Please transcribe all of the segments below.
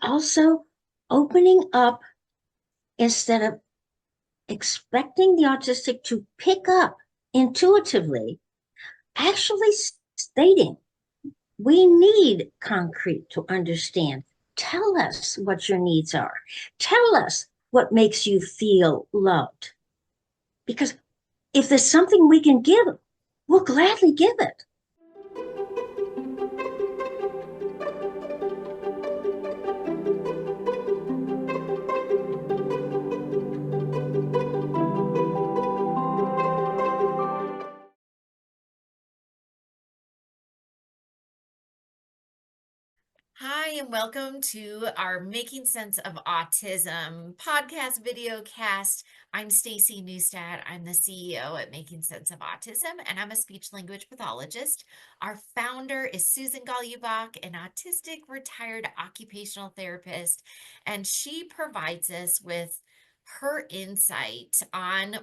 also opening up instead of expecting the autistic to pick up intuitively, actually stating, we need concrete to understand. Tell us what your needs are. Tell us what makes you feel loved. Because if there's something we can give, we'll gladly give it. Hi, and welcome to our Making Sense of Autism podcast video cast. I'm Staci Neustadt. I'm the CEO at Making Sense of Autism, and I'm a speech language pathologist. Our founder is Susan Golubock, an autistic retired occupational therapist, and she provides us with her insight on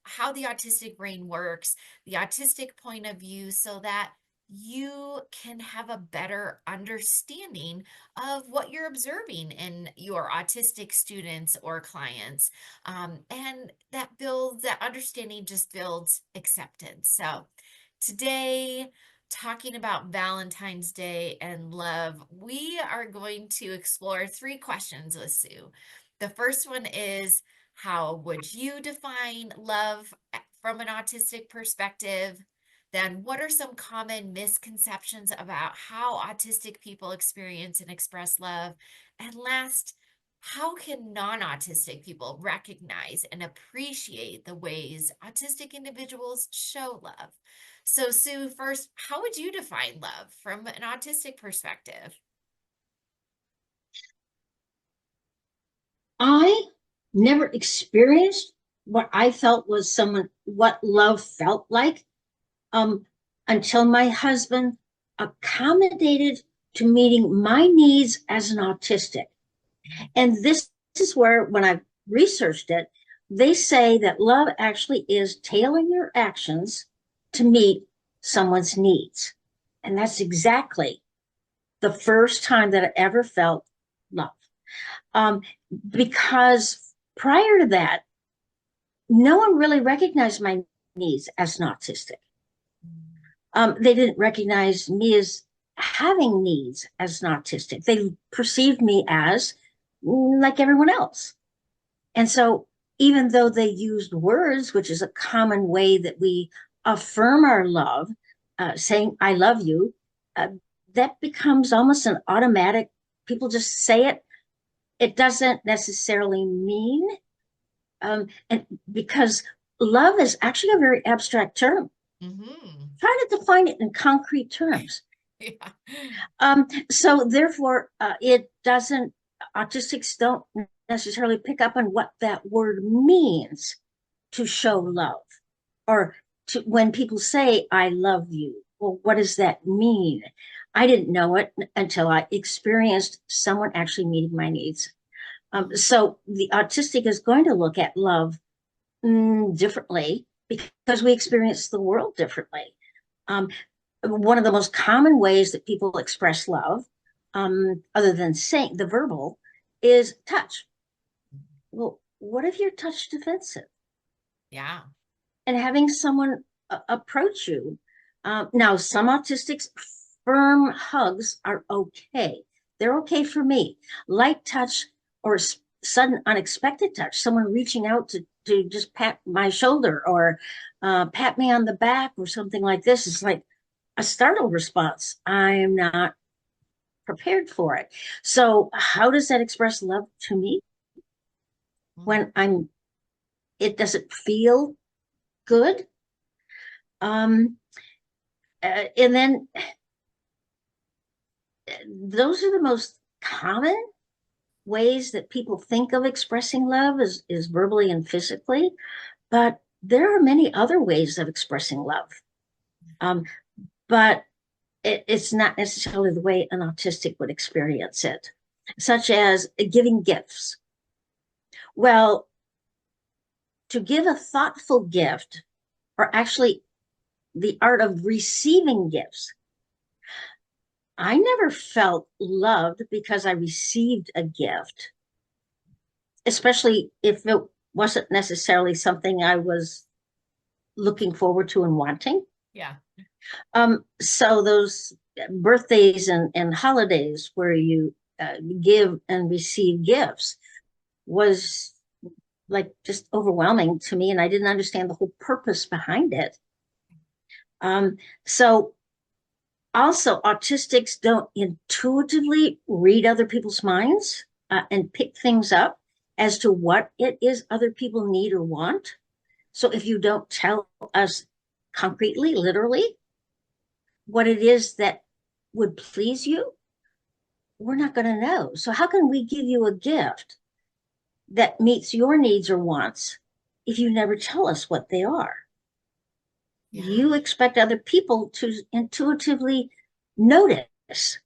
how the autistic brain works, the autistic point of view, so that you can have a better understanding of what you're observing in your autistic students or clients. And that understanding just builds acceptance. So today, talking about Valentine's Day and love, we are going to explore 3 questions with Sue. The first one is, how would you define love from an autistic perspective? Then, what are some common misconceptions about how autistic people experience and express love? And last, how can non-autistic people recognize and appreciate the ways autistic individuals show love? So, Sue, first, how would you define love from an autistic perspective? I never experienced what I felt was what love felt like um, until my husband accommodated to meeting my needs as an autistic. And this is where, when I researched it, they say that love actually is tailoring your actions to meet someone's needs. And that's exactly the first time that I ever felt love. Um, because prior to that, no one really recognized my needs as an autistic. They didn't recognize me as having needs as an autistic. They perceived me as like everyone else. And so, even though they used words, which is a common way that we affirm our love, saying, I love you, uh, that becomes almost an automatic, people just say it. It doesn't necessarily mean, and because love is actually a very abstract term. Mm-hmm. Try to define it in concrete terms. Yeah. So therefore, it doesn't, autistics don't necessarily pick up on what that word means to show love, or to, when people say, I love you, well, what does that mean? I didn't know it until I experienced someone actually meeting my needs. So the autistic is going to look at love differently because we experience the world differently. Um, One of the most common ways that people express love, other than saying the verbal, is touch. Well, what if you're touch defensive Yeah. and having someone approach you? Now, some autistics, firm hugs are okay. They're okay for me. Light touch or sudden unexpected touch, someone reaching out to just pat my shoulder or pat me on the back or something like this is like a startled response. I'm not prepared for it. So, how does that express love to me when it doesn't feel good? Um, and then those are the most common ways that people think of expressing love is verbally and physically, but there are many other ways of expressing love. Um, but it's not necessarily the way an autistic would experience it, such as giving gifts. Well, to give a thoughtful gift, or actually the art of receiving gifts, I never felt loved because I received a gift, especially if it wasn't necessarily something I was looking forward to and wanting. Yeah. So those birthdays and holidays where you give and receive gifts was like just overwhelming to me, and I didn't understand the whole purpose behind it. So also, autistics don't intuitively read other people's minds and pick things up as to what it is other people need or want. So if you don't tell us concretely, literally, what it is that would please you, we're not going to know. So how can we give you a gift that meets your needs or wants if you never tell us what they are? Yeah. You expect other people to intuitively notice,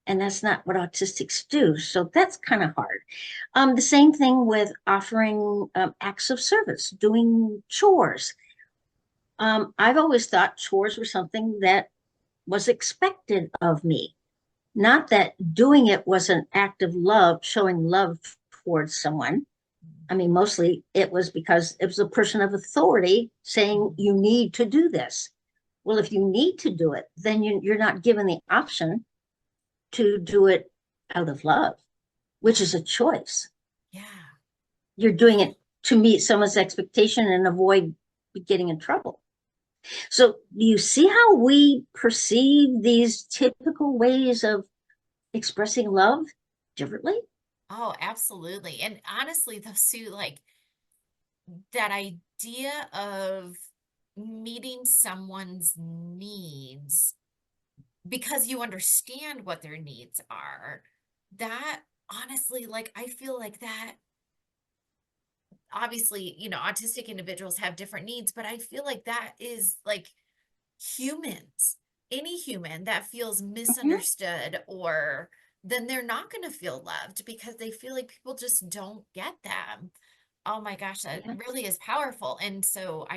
and that's not what autistics do. So that's kind of hard. The same thing with offering acts of service, doing chores. I've always thought chores were something that was expected of me, not that doing it was an act of love, showing love towards someone. I mean, mostly it was because it was a person of authority saying, you need to do this. Well, if you need to do it, then you're not given the option to do it out of love, which is a choice. Yeah. You're doing it to meet someone's expectation and avoid getting in trouble. So, do you see how we perceive these typical ways of expressing love differently? Oh, absolutely. And honestly, though, Sue, like that idea of meeting someone's needs because you understand what their needs are, that honestly, like, I feel like that obviously, autistic individuals have different needs, but I feel like that is like humans, any human that feels Mhm. misunderstood or then they're not going to feel loved because they feel like people just don't get them. Oh my gosh, that Yes. really is powerful. And so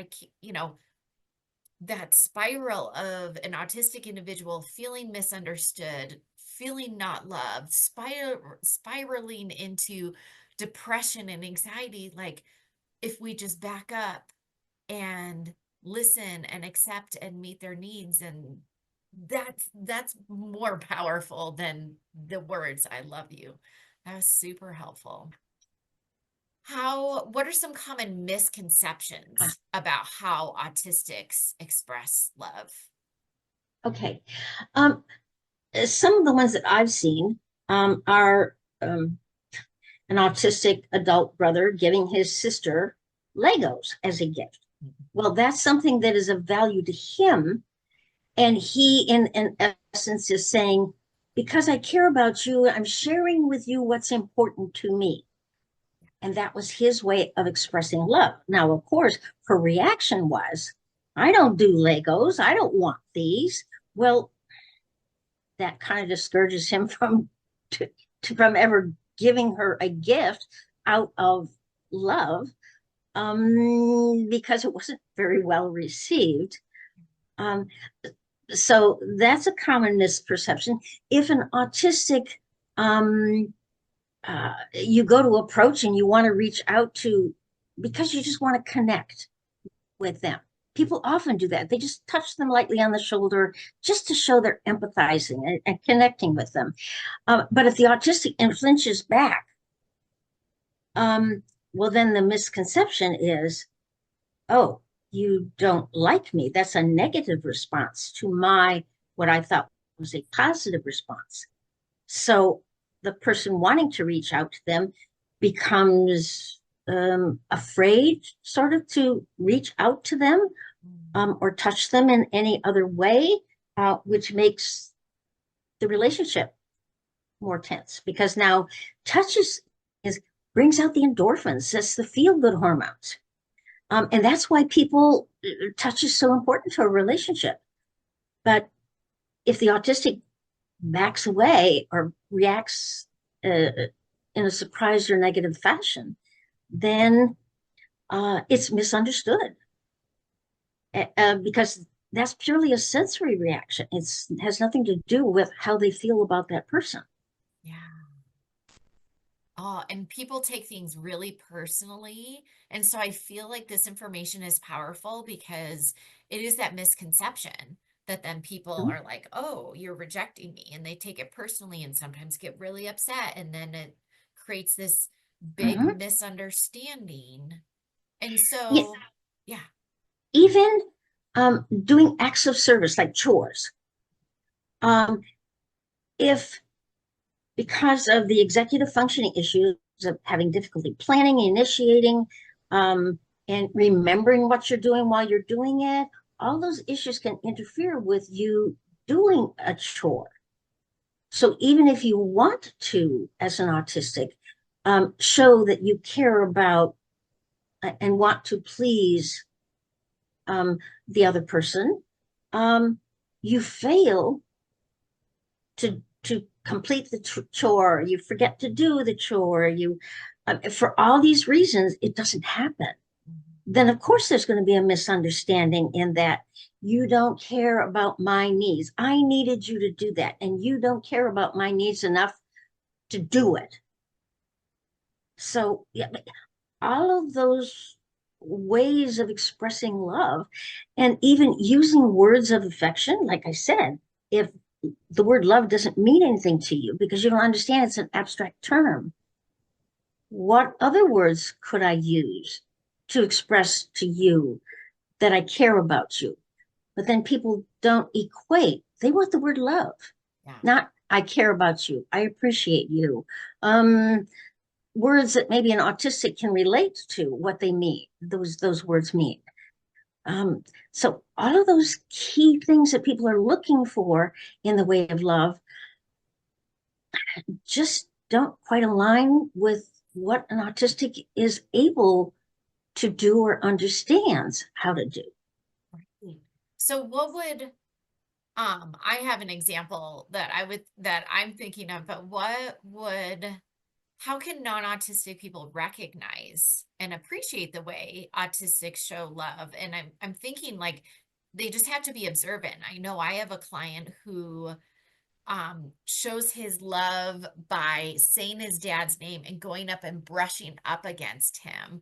that spiral of an autistic individual feeling misunderstood, feeling not loved, spiraling into depression and anxiety, like if we just back up and listen and accept and meet their needs, and that's more powerful than the words I love you. That was super helpful. What are some common misconceptions about how autistics express love? Okay. Um, some of the ones that I've seen are an autistic adult brother giving his sister Legos as a gift. Well, that's something that is of value to him. And he, in essence, is saying, because I care about you, I'm sharing with you what's important to me. And that was his way of expressing love. Now, of course, her reaction was, I don't do Legos. I don't want these. Well, that kind of discourages him from ever giving her a gift out of love, because it wasn't very well received. Um, so that's a common misperception. If an autistic, you go to approach and you want to reach out to, because you just want to connect with them. People often do that. They just touch them lightly on the shoulder just to show they're empathizing and connecting with them. But if the autistic flinches back, um, well, then the misconception is, oh, you don't like me. That's a negative response to what I thought was a positive response. So the person wanting to reach out to them becomes afraid, sort of, to reach out to them or touch them in any other way, which makes the relationship more tense because now touch brings out the endorphins. That's the feel good hormones. And that's why touch is so important to a relationship. But if the autistic backs away or reacts in a surprised or negative fashion, then it's misunderstood because that's purely a sensory reaction. It has nothing to do with how they feel about that person. Yeah. Oh, and people take things really personally. And so I feel like this information is powerful because it is that misconception that then people are like, oh, you're rejecting me. And they take it personally and sometimes get really upset. And then it creates this big Mhm. misunderstanding. And Yeah, so, yeah. even doing acts of service like chores. Um, if because of the executive functioning issues of having difficulty planning, initiating, and remembering what you're doing while you're doing it, all those issues can interfere with you doing a chore. So even if you want to, as an autistic, show that you care about and want to please the other person, you fail to complete the chore. You forget to do the chore. You for all these reasons, it doesn't happen. Then of course there's going to be a misunderstanding in that you don't care about my needs. I needed you to do that, and you don't care about my needs enough to do it. So yeah, all of those ways of expressing love and even using words of affection, like I said, if the word love doesn't mean anything to you because you don't understand it's an abstract term, what other words could I use to express to you that I care about you? But then people don't equate. They want the word love, Yeah. not I care about you. I appreciate you. Um, Words that maybe an autistic can relate to what they mean, those words mean. So all of those key things that people are looking for in the way of love just don't quite align with what an autistic is able to do or understands how to do. So what would I have an example that I'm thinking of, but how can non-autistic people recognize and appreciate the way autistics show love? And I'm thinking like they just have to be observant. I know I have a client who shows his love by saying his dad's name and going up and brushing up against him,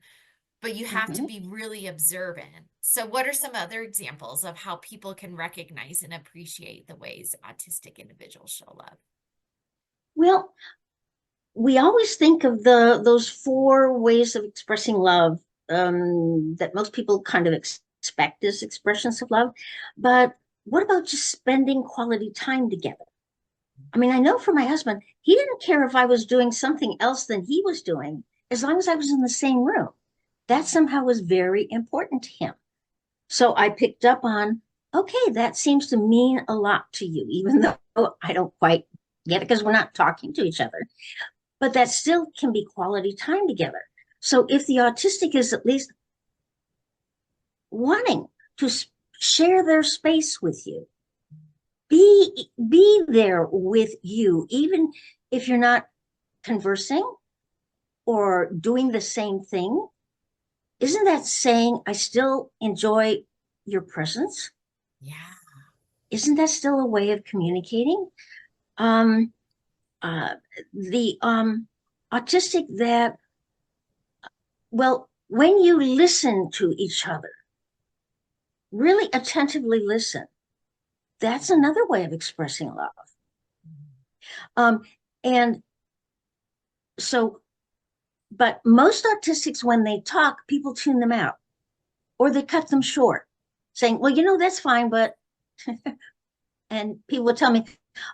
but you have to Mhm. be really observant. So what are some other examples of how people can recognize and appreciate the ways autistic individuals show love? Well, we always think of those four ways of expressing love that most people kind of expect as expressions of love. But what about just spending quality time together? I mean, I know for my husband, he didn't care if I was doing something else than he was doing, as long as I was in the same room. That somehow was very important to him. So I picked up on, okay, that seems to mean a lot to you, even though I don't quite get it because we're not talking to each other. But that still can be quality time together. So if the autistic is at least wanting to share their space with you, be there with you, even if you're not conversing or doing the same thing, isn't that saying I still enjoy your presence? Yeah. Isn't that still a way of communicating? Um, uh, the autistic that, well, when you listen to each other, really attentively listen, that's another way of expressing love. Um, and so, but most autistics, when they talk, people tune them out or they cut them short, saying, well, that's fine, but, and people would tell me,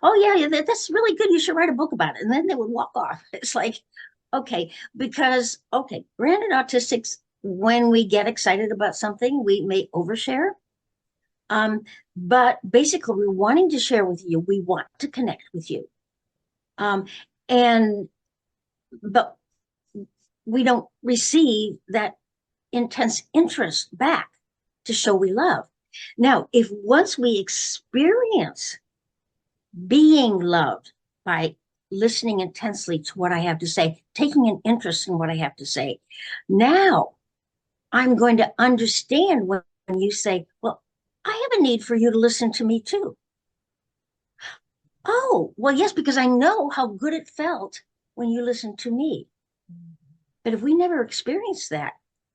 oh, yeah, that's really good. You should write a book about it. And then they would walk off. It's like, okay, because, okay, granted, autistics, when we get excited about something, we may overshare. But basically, we're wanting to share with you. We want to connect with you. Um, and, but we don't receive that intense interest back to show we love. Now, if once we experience being loved by listening intensely to what I have to say, taking an interest in what I have to say, now I'm going to understand when you say, well, I a need for you to listen to me too. Oh, well, yes, because I know how good it felt when you listened to me. But if we never experience that,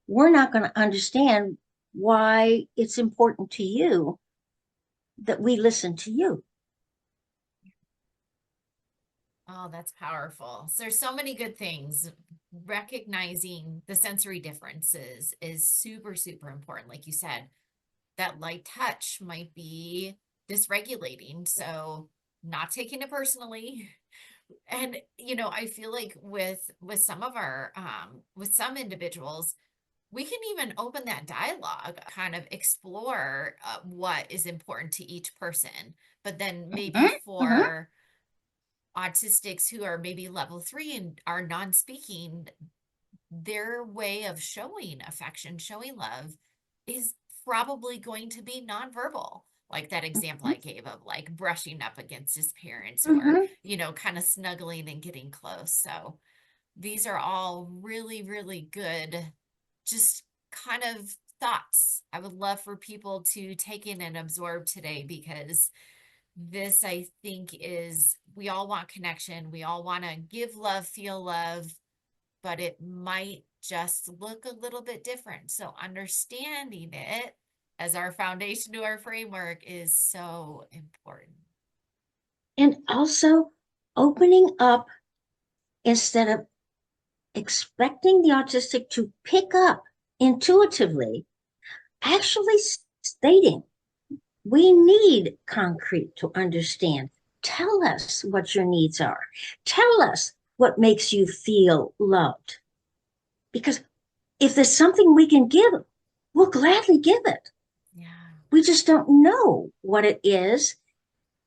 we're not going to understand why it's important to you that we listen to you. Oh, that's powerful. So there's so many good things. Recognizing the sensory differences is super, super important. Like you said, that light touch might be dysregulating. So not taking it personally. And I feel like with some of our with some individuals, we can even open that dialogue, kind of explore what is important to each person. But then maybe Mm-hmm. for autistics who are maybe level 3 and are non-speaking, their way of showing affection, showing love is probably going to be nonverbal. Like that example I gave of like brushing up against his parents or, Mm-hmm. kind of snuggling and getting close. So these are all really, really good, just kind of thoughts I would love for people to take in and absorb today, because this, I think, is we all want connection. We all want to give love, feel love, but it might just look a little bit different. So understanding it as our foundation to our framework is so important. And also opening up instead of expecting the autistic to pick up intuitively, actually stating, we need concrete to understand. Tell us what your needs are. Tell us what makes you feel loved. Because if there's something we can give, we'll gladly give it. Yeah. We just don't know what it is.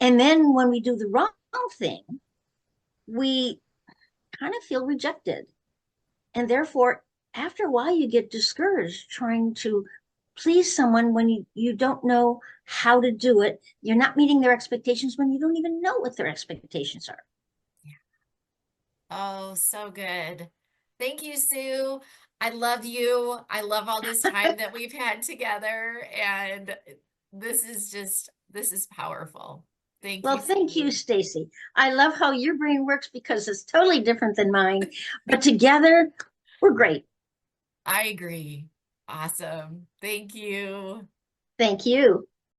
And then when we do the wrong thing, we kind of feel rejected. And therefore, after a while, you get discouraged trying to please someone when you don't know how to do it. You're not meeting their expectations when you don't even know what their expectations are. Oh, so good. Thank you, Sue. I love you. I love all this time that we've had together. And this is powerful. Thank Well, you, thank you, Sue. Staci. I love how your brain works because it's totally different than mine, but together we're great. I agree. Awesome. Thank you. Thank you.